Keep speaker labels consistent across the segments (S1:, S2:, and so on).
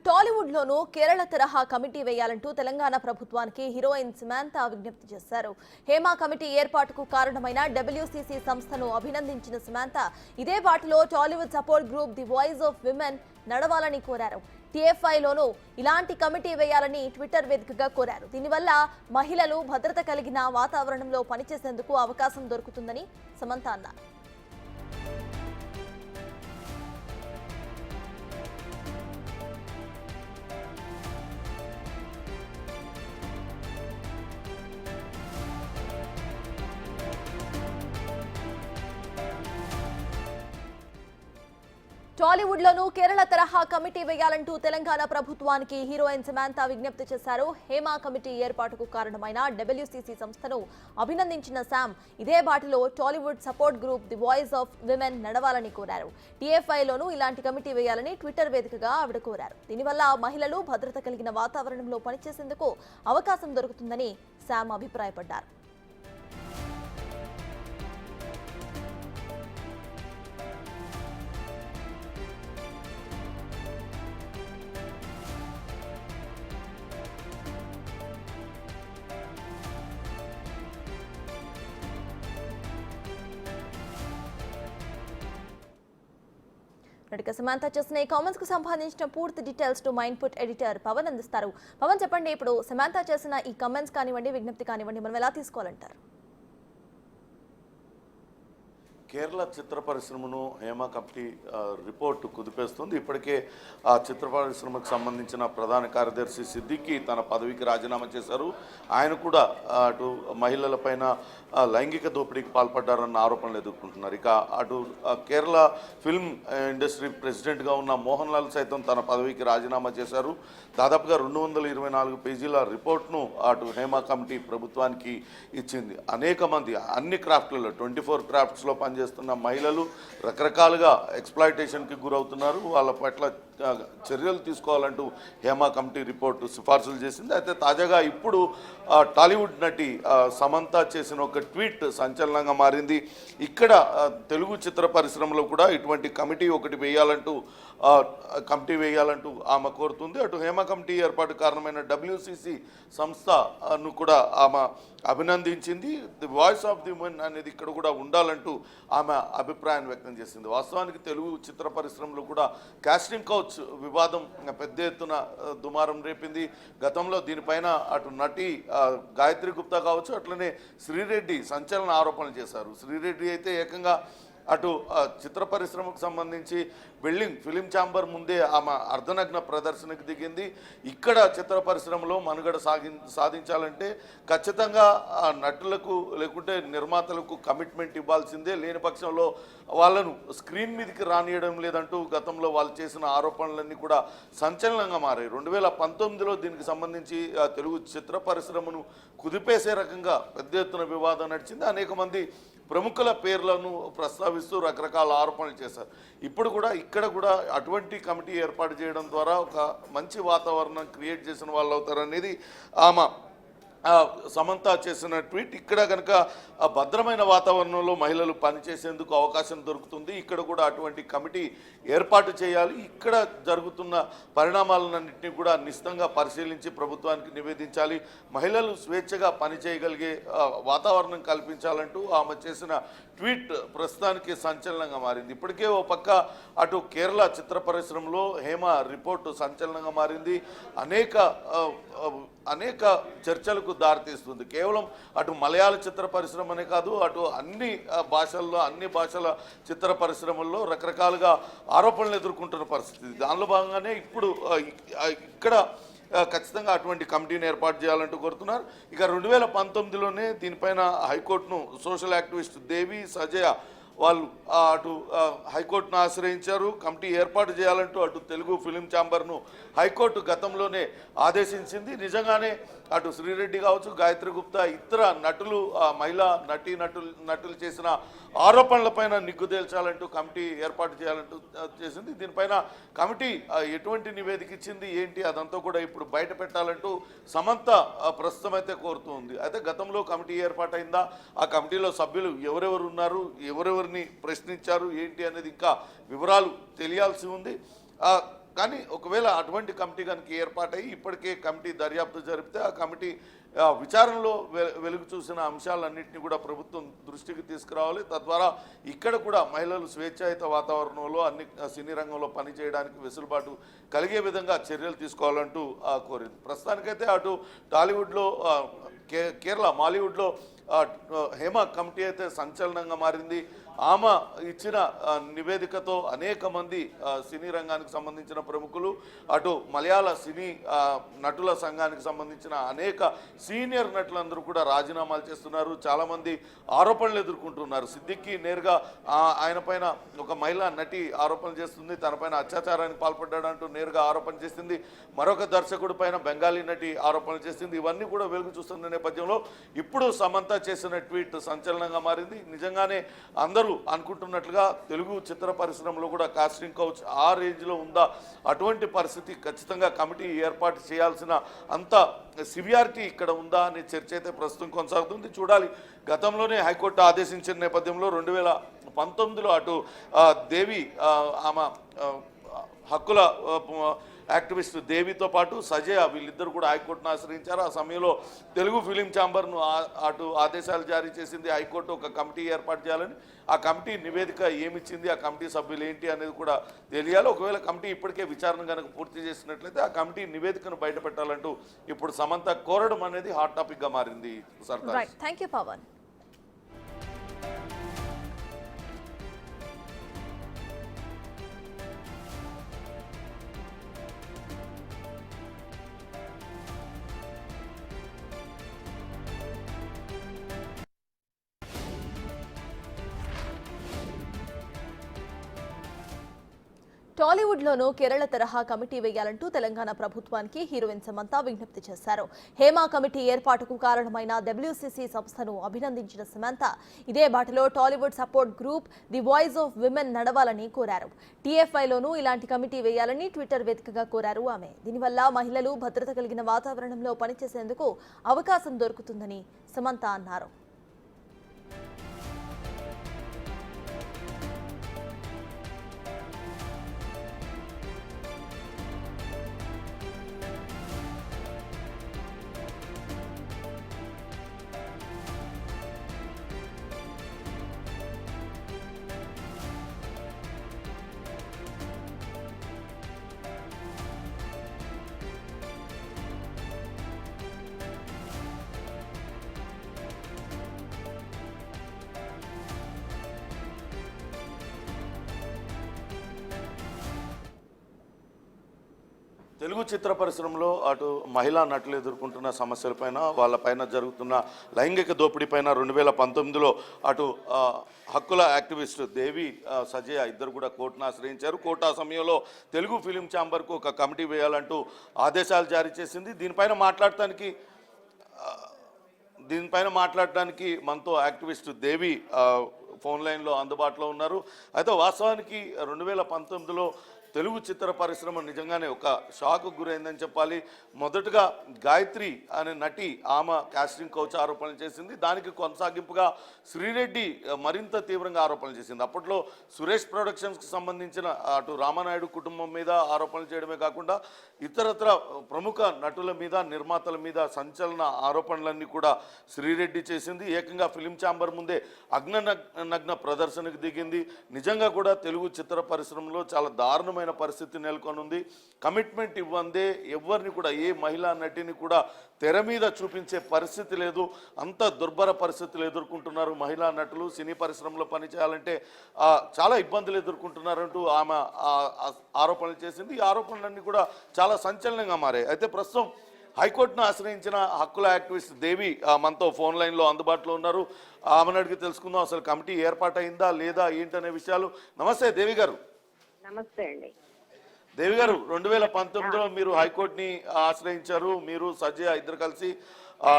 S1: టాలీవుడ్ లోనూ కేరళ తరహా కమిటీ వేయాలంటూ తెలంగాణ ప్రభుత్వానికి హీరోయిన్ సమంత విజ్ఞప్తి చేశారు. హేమ కమిటీ ఏర్పాటుకు కారణమైన WCC సంస్థను అభినందించిన సమంత ఇదే బాటలో Tollywood support group the voice of women నడవాలని కోరారు. TFI లోనూ ఇలాంటి కమిటీ వేయాలని ట్విట్టర్ వేదికగా కోరారు. దీనివల్ల మహిళలు భద్రత కలిగిన వాతావరణంలో పనిచేసేందుకు అవకాశం దొరుకుతుందని సమంత అన్నారు. టాలీవుడ్ లోనూ కేరళ తరహా కమిటీ వేయాలంటూ తెలంగాణ ప్రభుత్వానికి హీరోయిన్ సమంత విజ్ఞప్తి చేశారు. హేమ కమిటీ ఏర్పాటుకు కారణమైన WCC సంస్థను అభినందించిన సామ్ ఇదే బాటలో Tollywood support group the voice of women నడవాలని కోరారు. TFI లోనూ ఇలాంటి కమిటీ వేయాలని ట్విట్టర్ వేదికగా ఆవిడ కోరారు. దీనివల్ల మహిళలు భద్రత కలిగిన వాతావరణంలో పనిచేసేందుకు అవకాశం దొరుకుతుందని సామ్ అభిప్రాయపడ్డారు. సమంత చేసిన ఈ కామెంట్స్ కు సంబంధించిన పూర్తి details to mind put editor Pavan అందిస్తారు. పవన్, చెప్పండి, ఇప్పుడు సమంత చేసిన ఈ కామెంట్స్ కానివ్వండి, విజ్ఞప్తి కానివ్వండి, మనం ఎలా తీసుకోవాలంటారు?
S2: కేరళ చిత్ర పరిశ్రమను హేమ కమిటీ రిపోర్టు కుదిపేస్తుంది. ఇప్పటికే ఆ చిత్ర పరిశ్రమకు సంబంధించిన ప్రధాన కార్యదర్శి సిద్దికి తన పదవికి రాజీనామా చేశారు. ఆయన కూడా అటు మహిళలపైన లైంగిక దోపిడీకి పాల్పడ్డారన్న ఆరోపణలు ఎదుర్కొంటున్నారు. ఇక అటు కేరళ ఫిల్మ్ ఇండస్ట్రీ ప్రెసిడెంట్గా ఉన్న మోహన్ లాల్ సైతం తన పదవికి రాజీనామా చేశారు. దాదాపుగా 224 పేజీల రిపోర్ట్ను అటు హేమ కమిటీ ప్రభుత్వానికి ఇచ్చింది. అనేక మంది అన్ని క్రాఫ్ట్లలో 24 క్రాఫ్ట్స్లో చేస్తున్న మహిళలు రకరకాలుగా ఎక్స్‌ప్లాయిటేషన్‌కి గురవుతున్నారు. వాళ్ళ పట్ల చర్యలు తీసుకోవాలంటూ హేమ కమిటీ రిపోర్టు సిఫార్సులు చేసింది. అయితే తాజాగా ఇప్పుడు టాలీవుడ్ నటి సమంత చేసిన ఒక ట్వీట్ సంచలనంగా మారింది. ఇక్కడ తెలుగు చిత్ర పరిశ్రమలో కూడా ఇటువంటి కమిటీ ఒకటి వేయాలంటూ ఆమె కోరుతుంది. అటు హేమ కమిటీ ఏర్పాటు కారణమైన WCC సంస్థను కూడా ఆమె అభినందించింది. The voice of the women అనేది ఇక్కడ కూడా ఉండాలంటూ ఆమె అభిప్రాయాన్ని వ్యక్తం చేసింది. వాస్తవానికి తెలుగు చిత్ర పరిశ్రమలో కూడా కాస్టింగ్ కౌచ్ వివాదం పెద్ద ఎత్తున దుమారం రేపింది. గతంలో దీనిపైన అటు నటి గాయత్రి గుప్తా కావచ్చు, అట్లనే శ్రీరెడ్డి సంచలన ఆరోపణలు చేశారు. శ్రీరెడ్డి అయితే ఏకంగా అటు చిత్ర పరిశ్రమకు సంబంధించి బిల్డింగ్ ఫిలిం ఛాంబర్ ముందే ఆమె అర్ధనగ్న ప్రదర్శనకు దిగింది. ఇక్కడ చిత్ర పరిశ్రమలో మనుగడ సాధించాలంటే ఖచ్చితంగా నటులకు లేకుంటే నిర్మాతలకు కమిట్మెంట్ ఇవ్వాల్సిందే, లేని పక్షంలో వాళ్ళను స్క్రీన్ మీదకి రానియడం లేదంటూ గతంలో వాళ్ళు చేసిన ఆరోపణలన్నీ కూడా సంచలనంగా మారాయి. 2019లో దీనికి సంబంధించి తెలుగు చిత్ర పరిశ్రమను కుదిపేసే రకంగా పెద్ద ఎత్తున వివాదం నడిచింది. అనేక మంది ప్రముఖుల పేర్లను ప్రస్తావిస్తూ రకరకాల ఆరోపణలు చేశారు. ఇప్పుడు కూడా ఇక్కడ కూడా అటువంటి కమిటీ ఏర్పాటు చేయడం ద్వారా ఒక మంచి వాతావరణం క్రియేట్ చేసిన వాళ్ళు అవుతారనేది ఆమె సమంత చేసిన ట్వీట్. ఇక్కడ కనుక భద్రమైన వాతావరణంలో మహిళలు పనిచేసేందుకు అవకాశం దొరుకుతుంది. ఇక్కడ కూడా అటువంటి కమిటీ ఏర్పాటు చేయాలి. ఇక్కడ జరుగుతున్న పరిణామాలన్నింటినీ కూడా నిశ్చితంగా పరిశీలించి ప్రభుత్వానికి నివేదించాలి. మహిళలు స్వేచ్ఛగా పనిచేయగలిగే వాతావరణం కల్పించాలంటూ ఆమె చేసిన ట్వీట్ ప్రస్తుతానికి సంచలనంగా మారింది. ఇప్పటికే ఓ పక్క అటు కేరళ చిత్ర పరిశ్రమలో హేమ రిపోర్టు సంచలనంగా మారింది. అనేక చర్చలకు దారితీస్తుంది. కేవలం అటు మలయాళ చిత్ర పరిశ్రమనే కాదు, అటు అన్ని భాషల చిత్ర పరిశ్రమల్లో రకరకాలుగా ఆరోపణలు ఎదుర్కొంటున్న పరిస్థితి. దానిలో భాగంగానే ఇప్పుడు ఇక్కడ ఖచ్చితంగా అటువంటి కమిటీని ఏర్పాటు చేయాలంటూ కోరుతున్నారు. ఇక 2019లోనే దీనిపైన హైకోర్టును సోషల్ యాక్టివిస్ట్ దేవి సజయ వాళ్ళు అటు హైకోర్టును ఆశ్రయించారు. కమిటీ ఏర్పాటు చేయాలంటూ అటు తెలుగు ఫిలిం ఛాంబర్ను హైకోర్టు గతంలోనే ఆదేశించింది. నిజంగానే అటు శ్రీరెడ్డి కావచ్చు, గాయత్రి గుప్తా, ఇతర నటులు మహిళా నటులు చేసిన ఆరోపణలపైన నిగ్గు తేల్చాలంటూ కమిటీ ఏర్పాటు చేయాలంటూ చేసింది. దీనిపైన కమిటీ ఎటువంటి నివేదిక ఇచ్చింది ఏంటి అదంతా కూడా ఇప్పుడు బయట పెట్టాలంటూ సమంత ప్రస్తుతం అయితే కోరుతుంది. అయితే గతంలో కమిటీ ఏర్పాటైందా, ఆ కమిటీలో సభ్యులు ఎవరెవరు ఉన్నారు, ఎవరెవరిని ప్రశ్నించారు ఏంటి అనేది ఇంకా వివరాలు తెలియాల్సి ఉంది. కానీ ఒకవేళ అటువంటి కమిటీ కనుక ఏర్పాటై ఇప్పటికే కమిటీ దర్యాప్తు జరిపితే ఆ కమిటీ విచారణలో వెలుగు చూసిన అంశాలన్నింటినీ కూడా ప్రభుత్వం దృష్టికి తీసుకురావాలి. తద్వారా ఇక్కడ కూడా మహిళలు స్వేచ్ఛాయుత వాతావరణంలో అన్ని సినీ రంగంలో పనిచేయడానికి వెసులుబాటు కలిగే విధంగా చర్యలు తీసుకోవాలంటూ కోరింది. ప్రస్తుతానికైతే అటు టాలీవుడ్లో కేరళ మాలీవుడ్లో హేమ కమిటీ అయితే సంచలనంగా మారింది. ఆమె ఇచ్చిన నివేదికతో అనేక మంది సినీ రంగానికి సంబంధించిన ప్రముఖులు, అటు మలయాళ సినీ నటుల సంఘానికి సంబంధించిన అనేక సీనియర్ నటులందరూ కూడా రాజీనామాలు చేస్తున్నారు. చాలామంది ఆరోపణలు ఎదుర్కొంటున్నారు. సిద్దిక్కి నేరుగా ఆయన పైన ఒక మహిళా నటి ఆరోపణలు చేస్తుంది, తన పైన అత్యాచారానికి పాల్పడ్డాడంటూ నేరుగా ఆరోపణ చేసింది. మరొక దర్శకుడి పైన బెంగాలీ నటి ఆరోపణలు చేసింది. ఇవన్నీ కూడా వెలుగు చూస్తున్న నేపథ్యంలో ఇప్పుడు సమంత చేసిన ట్వీట్ సంచలనంగా మారింది. నిజంగానే అందరూ అనుకుంటున్నట్లుగా తెలుగు చిత్ర పరిశ్రమలో కూడా కాస్టింగ్ కౌచ్ ఆ రేంజ్లో ఉందా? అటువంటి పరిస్థితి ఖచ్చితంగా కమిటీ ఏర్పాటు చేయాల్సిన అంత సివియారిటీ ఇక్కడ ఉందా అనే చర్చ అయితే ప్రస్తుతం కొనసాగుతుంది. చూడాలి. గతంలోనే హైకోర్టు ఆదేశించిన నేపథ్యంలో 2019లో అటు దేవి ఆమె హక్కుల యాక్టివిస్ట్ దేవితో పాటు సజయ వీళ్ళిద్దరు కూడా హైకోర్టును ఆశ్రయించారు. ఆ సమయంలో తెలుగు ఫిలిం ఛాంబర్ను అటు ఆదేశాలు జారీ చేసింది హైకోర్టు ఒక కమిటీ ఏర్పాటు చేయాలని. ఆ కమిటీ నివేదిక ఏమిచ్చింది, ఆ కమిటీ సభ్యులు ఏంటి అనేది కూడా తెలియాలి. ఒకవేళ కమిటీ ఇప్పటికే విచారణ కనుక పూర్తి చేసినట్లయితే ఆ కమిటీ నివేదికను బయటపెట్టాలంటూ ఇప్పుడు సమంత కోరడం అనేది హాట్ టాపిక్గా మారింది. Sardar,
S1: thank you Pavan. టాలీవుడ్లోనూ కేరళ తరహా కమిటీ వేయాలంటూ తెలంగాణ ప్రభుత్వానికి హీరోయిన్ సమంత విజ్ఞప్తి చేశారు. హేమా కమిటీ ఏర్పాటుకు కారణమైన WCC సంస్థను అభినందించిన సమంత ఇదే బాటలో Tollywood support group the voice of women నడవాలని కోరారు. TFIలోనూ ఇలాంటి కమిటీ వేయాలని ట్విట్టర్ వేదికగా కోరారు ఆమె. దీనివల్ల మహిళలు భద్రత కలిగిన వాతావరణంలో పనిచేసేందుకు అవకాశం దొరుకుతుందని సమంత అన్నారు.
S2: తెలుగు చిత్ర పరిశ్రమలో అటు మహిళా నటులు ఎదుర్కొంటున్న సమస్యలపైన వాళ్ళపైన జరుగుతున్న లైంగిక దోపిడీపైన 2019లో అటు హక్కుల యాక్టివిస్ట్ దేవి సజయ ఇద్దరు కూడా కోర్టును ఆశ్రయించారు. కోర్టు ఆ సమయంలో తెలుగు ఫిలిం ఛాంబర్కు ఒక కమిటీ వేయాలంటూ ఆదేశాలు జారీ చేసింది. దీనిపైన మాట్లాడటానికి మనతో యాక్టివిస్ట్ దేవి ఫోన్ లైన్లో అందుబాటులో ఉన్నారు. అయితే వాస్తవానికి 2019లో తెలుగు చిత్ర పరిశ్రమ నిజంగానే ఒక షాకు గురైందని చెప్పాలి. మొదటగా గాయత్రి అనే నటి ఆమె కాస్టింగ్ కౌచ్ ఆరోపణలు చేసింది. దానికి కొనసాగింపుగా శ్రీరెడ్డి మరింత తీవ్రంగా ఆరోపణలు చేసింది. అప్పట్లో సురేష్ ప్రొడక్షన్స్కి సంబంధించిన అటు రామానాయుడు కుటుంబం మీద ఆరోపణలు చేయడమే కాకుండా ఇతరత్ర ప్రముఖ నటుల మీద నిర్మాతల మీద సంచలన ఆరోపణలన్నీ కూడా శ్రీరెడ్డి చేసింది. ఏకంగా ఫిలిం ఛాంబర్ ముందే నగ్న ప్రదర్శనకు దిగింది. నిజంగా కూడా తెలుగు చిత్ర పరిశ్రమలో చాలా దారుణమైన పరిస్థితి నెలకొని ఉంది. కమిట్మెంట్ ఇవ్వందే ఎవరిని కూడా ఏ మహిళా నటిని కూడా తెర మీద చూపించే పరిస్థితి లేదు. అంత దుర్భర పరిస్థితులు ఎదుర్కొంటున్నారు మహిళా నటులు. సినీ పరిశ్రమలో పనిచేయాలంటే చాలా ఇబ్బందులు ఎదుర్కొంటున్నారంటూ ఆమె ఆరోపణలు చేసింది. ఈ ఆరోపణలన్నీ కూడా చాలా సంచలనంగా మారాయి. అయితే ప్రస్తుతం హైకోర్టును ఆశ్రయించిన హక్కుల యాక్టివిస్ట్ దేవి మనతో ఫోన్ లైన్లో అందుబాటులో ఉన్నారు. ఆమెను అడిగి తెలుసుకుందాం అసలు కమిటీ ఏర్పాటైందా లేదా ఏంటనే విషయాలు. నమస్తే దేవి గారు.
S3: నమస్తే అండి.
S2: దేవి గారు, 2019లో మీరు హైకోర్టుని ఆశ్రయించారు. మీరు సజ్జయ ఇద్దరు కలిసి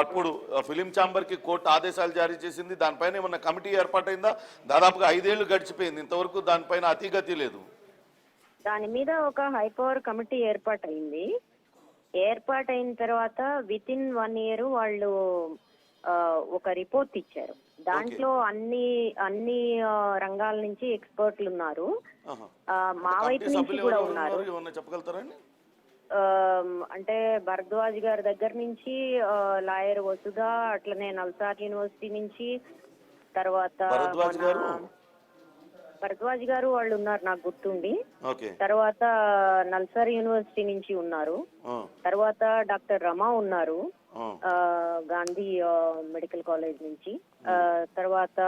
S2: అప్పుడు ఫిలిం ఛాంబర్కి కోర్టు ఆదేశాలు జారీ చేసింది. దానిపైన ఏమన్నా కమిటీ ఏర్పాటైందా? దాదాపుగా 5 ఏళ్లు గడిచిపోయింది, ఇంతవరకు దానిపైన అతిగతి లేదు.
S3: దాని మీద ఒక హైపవర్ కమిటీ ఏర్పాటైంది. ఏర్పాటైన తర్వాత విత్ ఇన్ 1 year వాళ్ళు ఒక రిపోర్ట్ ఇచ్చారు. దాంట్లో అన్ని రంగాల నుంచి ఎక్స్పర్ట్లు ఉన్నారు.
S2: ఆహా.
S3: మా వైపు
S2: కమిటీ
S3: నుంచి
S2: సభ్యులు
S3: కూడా
S2: ఎవరెవరు
S3: ఉన్నారు.
S2: ఉన్నారు? ఏమన్నా చెప్పగలుగుతారండి?
S3: అంటే భరద్వాజ్ గారి దగ్గర నుంచి లాయర్ వసుధ, అట్లనే నల్సార్ యూనివర్సిటీ నుంచి, తర్వాత
S2: భరద్వాజ్ గారు
S3: భరద్వాజ్ గారు వాళ్ళు ఉన్నారు నాకు గుర్తుండి.
S2: ఓకే.
S3: తర్వాత నల్సార్ యూనివర్సిటీ నుంచి ఉన్నారు. తర్వాత డాక్టర్ రమా ఉన్నారు గాంధీ మెడికల్ కాలేజ్ నుంచి. తర్వాత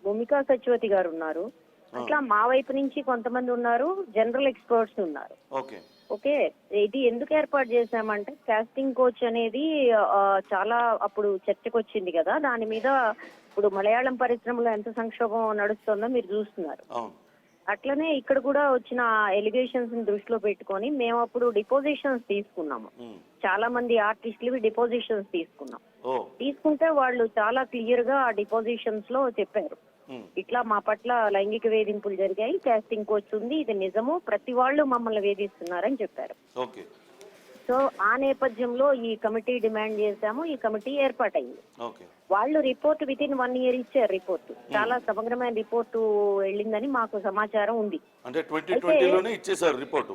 S3: భూమికా సత్యవతి గారు ఉన్నారు. అట్లా మా వైపు నుంచి కొంతమంది ఉన్నారు, జనరల్ ఎక్స్పర్ట్స్ ఉన్నారు. ఓకే, ఇది ఎందుకు ఏర్పాటు చేశామంటే కాస్టింగ్ కోచ్ అనేది చాలా అప్పుడు చర్చకు వచ్చింది కదా, దాని మీద ఇప్పుడు మలయాళం పరిశ్రమలో ఎంత సంక్షోభం నడుస్తుందో మీరు చూస్తున్నారు. అట్లనే ఇక్కడ కూడా వచ్చిన ఎలిగేషన్స్ ని దృష్టిలో పెట్టుకొని మేము అప్పుడు డిపోజిషన్స్ తీసుకున్నాము. చాలా మంది ఆర్టిస్టులు డిపోజిషన్స్ తీసుకున్నాం. తీసుకుంటే వాళ్ళు చాలా క్లియర్ గా ఆ డిపోజిషన్స్ లో చెప్పారు, ఇట్లా మా పట్ల లైంగిక వేధింపులు జరిగాయి, కాస్టింగ్ కోచ్ ఉంది, ఇది నిజము, ప్రతి వాళ్ళు మమ్మల్ని వేధిస్తున్నారని చెప్పారు. సో ఆ నేపథ్యంలో ఈ కమిటీ డిమాండ్ చేశాము, ఈ కమిటీ ఏర్పాటైంది. వాళ్ళు రిపోర్ట్ విత్ ఇన్ 1 year ఇచ్చారు. రిపోర్టు చాలా సమగ్రమైన రిపోర్టు వెళ్ళిందని మాకు సమాచారం ఉంది.
S2: అంటే 2020లోనే ఇచ్చేశారు రిపోర్టు.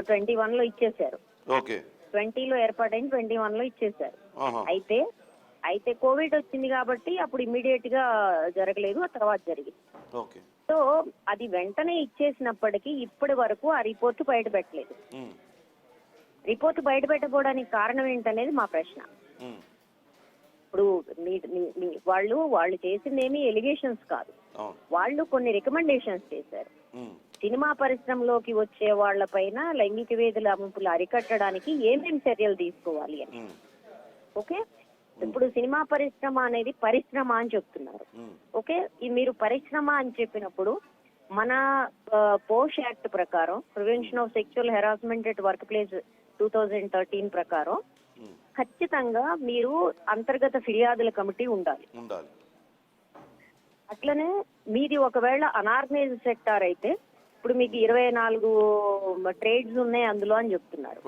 S3: 21లో ఇచ్చేశారు. 20లో ఏర్పాటైంది, 21లో ఇచ్చేశారు. అయితే కోవిడ్ వచ్చింది కాబట్టి అప్పుడు ఇమ్మీడియట్ గా జరగలేదు, ఆ తర్వాత జరిగింది. సో అది వెంటనే ఇచ్చేసినప్పటికీ ఇప్పటి వరకు ఆ రిపోర్టు బయట పెట్టలేదు. రిపోర్టు బయట పెట్టకపోవడానికి కారణం ఏంటనేది మా ప్రశ్న. ఇప్పుడు వాళ్ళు చేసింది ఏమీ ఎలిగేషన్స్ కాదు, వాళ్ళు కొన్ని రికమెండేషన్స్ చేశారు. సినిమా పరిశ్రమలోకి వచ్చే వాళ్ళ పైన లైంగిక వేధింపులు అరికట్టడానికి ఏమేమి చర్యలు తీసుకోవాలి అని. ఓకే, ఇప్పుడు సినిమా పరిశ్రమ అనేది పరిశ్రమ అని చెప్తున్నారు. ఓకే, మీరు పరిశ్రమ అని చెప్పినప్పుడు మన పోష్ యాక్ట్ ప్రకారం, prevention of sexual harassment at work place 2013 ప్రకారం ఖచ్చితంగా మీరు అంతర్గత ఫిర్యాదుల కమిటీ ఉండాలి. అట్లనే మీది ఒకవేళ అనార్గనైజ్డ్ సెక్టార్ అయితే, ఇప్పుడు మీకు 24 ట్రేడ్స్ ఉన్నాయి అందులో అని చెప్తున్నారు.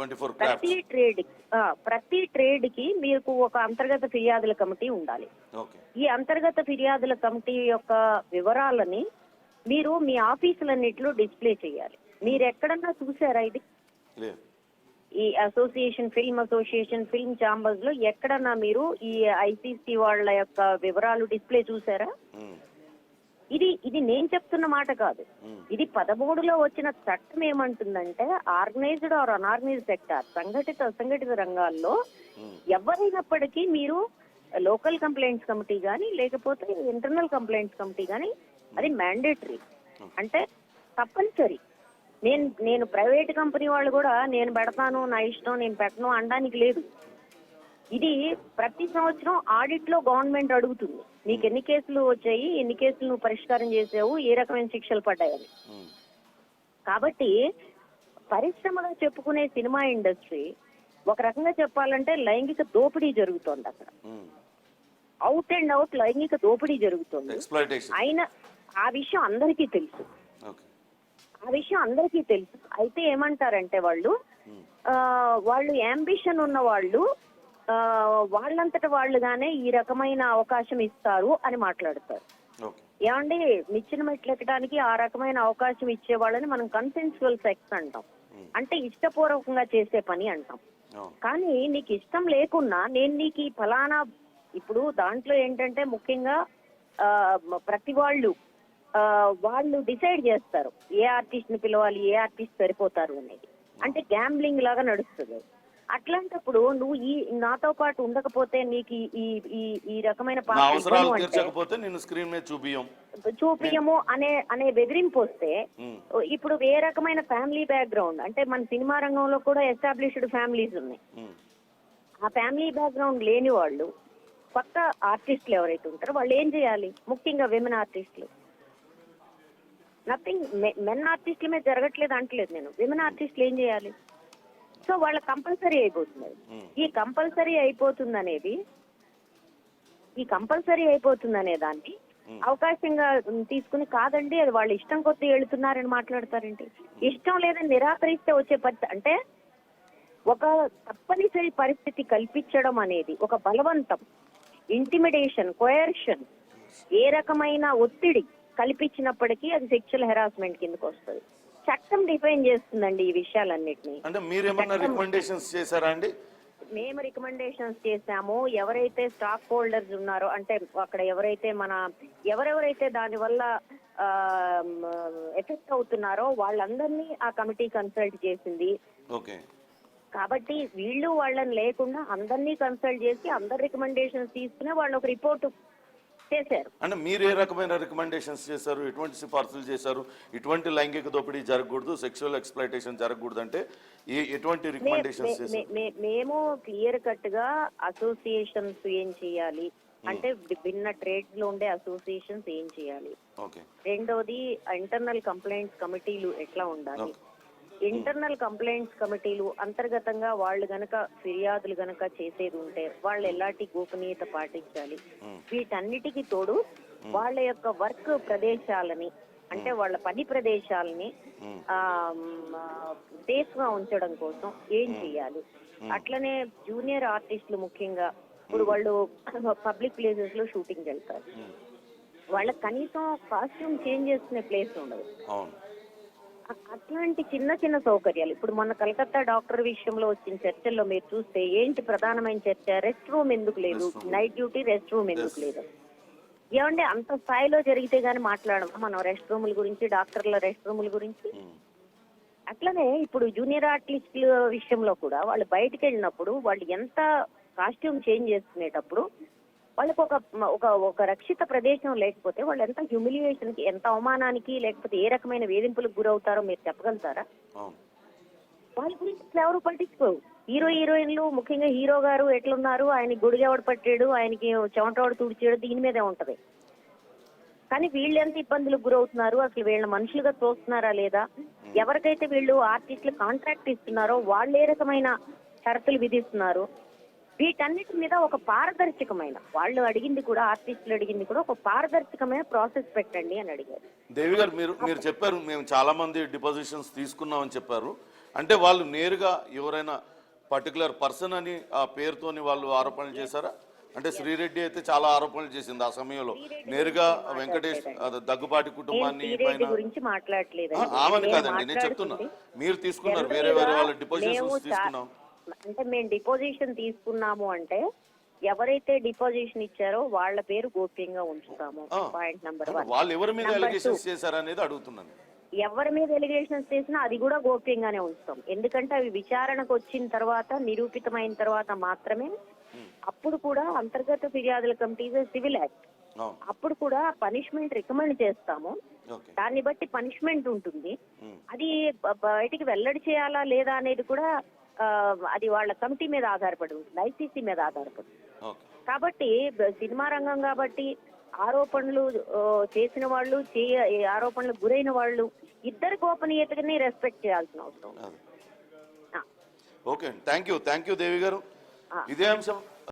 S3: ప్రతి ట్రేడ్ కి మీకు ఒక అంతర్గత ఫిర్యాదుల కమిటీ ఉండాలి. ఈ అంతర్గత ఫిర్యాదుల కమిటీ యొక్క వివరాలని మీరు మీ ఆఫీసులన్నిటిలో డిస్ప్లే చేయాలి. మీరు ఎక్కడన్నా చూసారా ఇది? ఈ ఫిల్మ్ అసోసియేషన్, ఫిల్మ్ ఛాంబర్స్ లో ఎక్కడన్నా మీరు ఈ ఐసీసీ వాళ్ళ యొక్క వివరాలు డిస్ప్లే చూసారా? ఇది నేను చెప్తున్న మాట కాదు. ఇది 13లో వచ్చిన చట్టం ఏమంటుందంటే, ఆర్గనైజ్డ్ ఆర్ అనార్గనైజ్డ్ సెక్టార్, సంఘటిత అసంఘటిత రంగాల్లో ఎవరైనప్పటికీ మీరు లోకల్ కంప్లైంట్స్ కమిటీ గానీ లేకపోతే ఇంటర్నల్ కంప్లైంట్స్ కమిటీ గానీ అది మ్యాండేటరీ, అంటే తప్పనిసరి. నేను ప్రైవేట్ కంపెనీ వాళ్ళు కూడా నేను పెడతాను, నా ఇష్టం, నేను పెట్టను అనడానికి లేదు. ఇది ప్రతి సంవత్సరం ఆడిట్ లో గవర్నమెంట్ అడుగుతుంది, నీకు ఎన్ని కేసులు వచ్చాయి, ఎన్ని కేసులు నువ్వు పరిష్కారం చేసావు, ఏ రకమైన శిక్షలు పడ్డాయని. కాబట్టి పరిశ్రమలో చెప్పుకునే సినిమా ఇండస్ట్రీ ఒక రకంగా చెప్పాలంటే లైంగిక దోపిడీ జరుగుతోంది అక్కడ. అవుట్ అండ్ అవుట్ లైంగిక దోపిడీ జరుగుతోంది. అయినా ఆ విషయం అందరికీ తెలుసు. అయితే ఏమంటారంటే వాళ్ళు యాంబిషన్ ఉన్న వాళ్ళు వాళ్ళంతట వాళ్ళుగానే ఈ రకమైన అవకాశం ఇస్తారు అని మాట్లాడతారు. ఏమండి, నిచ్చెన మెట్లు ఎక్కడానికి ఆ రకమైన అవకాశం ఇచ్చే వాళ్ళని మనం కన్సెన్సువల్ సెక్స్ అంటాం, అంటే ఇష్టపూర్వకంగా చేసే పని అంటాం. కానీ నీకు ఇష్టం లేకున్నా నేను నీకు ఈ ఫలానా, ఇప్పుడు దాంట్లో ఏంటంటే ముఖ్యంగా ప్రతి వాళ్ళు డిసైడ్ చేస్తారు ఏ ఆర్టిస్ట్ ని పిలవాలి, ఏ ఆర్టిస్ట్ సరిపోతారు అనేది, అంటే గ్యాంబ్లింగ్ లాగా నడుస్తుంది. అట్లాంటప్పుడు నువ్వు నాతో పాటు ఉండకపోతే నీకు ఈ రకమైన చూపియము అనే బెదిరింపు వస్తే, ఇప్పుడు ఏ రకమైన ఫ్యామిలీ బ్యాక్గ్రౌండ్, అంటే మన సినిమా రంగంలో కూడా ఎస్టాబ్లిష్డ్ ఫ్యామిలీస్ ఉన్నాయి, ఆ ఫ్యామిలీ బ్యాక్గ్రౌండ్ లేని వాళ్ళు కొత్త ఆర్టిస్టులు ఎవరైతే ఉంటారో వాళ్ళు ఏం చేయాలి? ముఖ్యంగా విమెన్ ఆర్టిస్టులు, నథింగ్ మెన్ ఆర్టిస్టుల మీద జరగట్లేదు అంటలేదు నేను, విమెన్ ఆర్టిస్టులు ఏం చేయాలి? సో వాళ్ళ కంపల్సరీ అయిపోతుంది. ఈ కంపల్సరీ అయిపోతుందనే దాన్ని అవకాశంగా తీసుకుని, కాదండి అది వాళ్ళ ఇష్టం కొద్దీ వెళుతున్నారని మాట్లాడతారేంటి? ఇష్టం లేదని నిరాకరిస్తే వచ్చే పరిస్థితి, అంటే ఒక తప్పనిసరి పరిస్థితి కల్పించడం అనేది ఒక బలవంతం. ఇంటిమిడేషన్, కోయర్షన్, ఏ రకమైన ఒత్తిడి కల్పించినప్పటికీ అది సెక్షువల్ హెరాస్మెంట్ కిందకు వస్తుంది. చట్టం డిఫైన్ చేస్తుందండి ఈ విషయాలన్నిటినీ.
S2: అంటే మీరేమన్నా రికమెండేషన్స్ చేశారా అండి?
S3: మేము రికమెండేషన్స్ చేశాము. ఎవరైతే స్టాక్ హోల్డర్స్ ఉన్నారో, అంటే అక్కడ ఎవరెవరైతే దానివల్ల ఎఫెక్ట్ అవుతున్నారో వాళ్ళందరినీ ఆ కమిటీ కన్సల్ట్ చేసింది.
S2: ఓకే.
S3: కాబట్టి వీళ్ళు వాళ్ళని లేకుండా అందరినీ కన్సల్ట్ చేసి అందరి రికమెండేషన్స్ తీసుకుని వాళ్ళు ఒక రిపోర్ట్ చేశారు.
S2: అంటే మీరు ఏ రకమైన రికమెండేషన్స్ చేశారు? ఎటువంటి సిఫార్సులు చేశారు? ఇటువంటి లైంగిక దోపిడీ జరగకూడదు, సెక్షువల్ ఎక్స్‌ప్లాయిటేషన్ జరగకూడదు అంటే ఎటువంటి రికమెండేషన్స్ చేశారు?
S3: మేము క్లియర్ కట్ గా అసోసియేషన్స్ ఏం చేయాలి అంటే భిన్న ట్రేడ్స్ లో ఉండే అసోసియేషన్స్ ఏం చేయాలి, రెండోది ఇంటర్నల్ కంప్లైంట్స్ కమిటీలు ఎట్లా ఉండాలి, ఇంటర్నల్ కంప్లైంట్స్ కమిటీలు అంతర్గతంగా వాళ్ళు గనక ఫిర్యాదులు గనక చేసేది ఉంటే వాళ్ళు ఎలాంటి గోపనీయత పాటించాలి, వీటన్నిటికీ తోడు వాళ్ళ యొక్క వర్క్ ప్రదేశాలని అంటే వాళ్ళ పని ప్రదేశాలని సేఫ్ గా ఉంచడం కోసం ఏం చేయాలి. అట్లనే జూనియర్ ఆర్టిస్టులు ముఖ్యంగా ఇప్పుడు వాళ్ళు పబ్లిక్ ప్లేసెస్ లో షూటింగ్ వెళ్తారు, వాళ్ళకి కనీసం కాస్ట్యూమ్ చేంజ్ చేసుకునే ప్లేస్ ఉండదు. అట్లాంటి చిన్న చిన్న సౌకర్యాలు ఇప్పుడు మొన్న కలకత్తా డాక్టర్ విషయంలో వచ్చిన చర్చల్లో మీరు చూస్తే ఏంటి ప్రధానమైన చర్చ, రెస్ట్ రూమ్ ఎందుకు లేదు, నైట్ డ్యూటీ రెస్ట్ రూమ్ ఎందుకు లేదు. ఏమంటే అంత స్థాయిలో జరిగితే గానీ మాట్లాడము మనం రెస్ట్ రూముల గురించి, డాక్టర్ల రెస్ట్ రూముల గురించి. అట్లనే ఇప్పుడు జూనియర్ ఆర్టిస్టుల విషయంలో కూడా వాళ్ళు బయటకు వెళ్ళినప్పుడు వాళ్ళు ఎంత కాస్ట్యూమ్ చేంజ్ చేసుకునేటప్పుడు వాళ్ళకి ఒక రక్షిత ప్రదేశం లేకపోతే వాళ్ళు ఎంత హ్యూమిలియేషన్ కి, ఎంత అవమానానికి, లేకపోతే ఏ రకమైన వేధింపులకు గురవుతారో మీరు చెప్పగలుగుతారా? వాళ్ళ గురించి ఎవరు పట్టించుకోరు. హీరోయిన్లు ముఖ్యంగా హీరో గారు ఎట్లున్నారు, ఆయన గొడుగెవడు పట్టాడు, ఆయనకి చెమటవాడు తుడిచాడు, దీని మీదే ఉంటది. కానీ వీళ్ళు ఎంత ఇబ్బందులకు గురవుతున్నారు, అసలు వీళ్ళ మనుషులుగా చూస్తున్నారా లేదా, ఎవరికైతే వీళ్ళు ఆర్టిస్టులు కాంట్రాక్ట్ ఇస్తున్నారో వాళ్ళు ఏ రకమైన షరతులు విధిస్తున్నారు, వీటన్నిటి మీద ఒక పారదర్శకమైన, వాళ్ళు అడిగింది కూడా, ఆర్టిస్టులు అడిగింది కూడా ఒక పారదర్శకమైన ప్రాసెస్ పెట్టండి అని అడిగారు.
S2: దేవి గారు మీరు చెప్పారు మేము చాలా మంది డిపాజిషన్స్ తీసుకున్నామని చెప్పారు. అంటే వాళ్ళు నేరుగా ఎవరైనా పర్టికులర్ పర్సన్ అని ఆ పేరుతోని వాళ్ళు ఆరోపణలు చేశారా? అంటే శ్రీరెడ్డి అయితే చాలా ఆరోపణలు చేసింది ఆ సమయంలో, నేరుగా వెంకటేష్ దగ్గుబాటి కుటుంబాన్ని
S3: గురించి మాట్లాడలేదు.
S2: ఆమెను కాదండి నేను చెప్తున్నా, మీరు తీసుకున్నారు వేరే వాళ్ళ డిపాజిషన్స్ తీసుకున్నాం
S3: అంటే మేము డిపాజిషన్ తీసుకున్నాము అంటే ఎవరైతే డిపాజిషన్ ఇచ్చారో వాళ్ళ పేరు గోప్యంగా ఉంచుతాము. Point number 1.
S2: వాళ్ళు ఎవరి మీద ఎలిగేషన్స్ చేశారనేది అడుగుతున్నాను.
S3: ఎవరి మీద ఎలిగేషన్స్ చేసినా అది కూడా గోప్యంగానే ఉంచుతాం. ఎందుకంటే అవి విచారణకు వచ్చిన తర్వాత, నిరూపితమైన తర్వాత మాత్రమే అప్పుడు కూడా అంతర్గత ఫిర్యాదుల కమిటీ సివిల్ యాక్ట్, అప్పుడు కూడా పనిష్మెంట్ రికమెండ్ చేస్తాము. దాన్ని బట్టి పనిష్మెంట్ ఉంటుంది. అది బయటికి వెల్లడి చేయాలా లేదా అనేది కూడా అది వాళ్ళ కమిటీ మీద ఆధారపడి ఉంటుంది, ఐసీసీ మీద ఆధారపడి. కాబట్టి సినిమా రంగం కాబట్టి ఆరోపణలు చేసిన వాళ్ళు, ఆరోపణలకు గురైన వాళ్ళు ఇద్దరు గోపనీయతని రెస్పెక్ట్ చేయాల్సిన అవసరం.
S2: ఓకే, థ్యాంక్ యూ దేవి గారు. ఇదే అంశం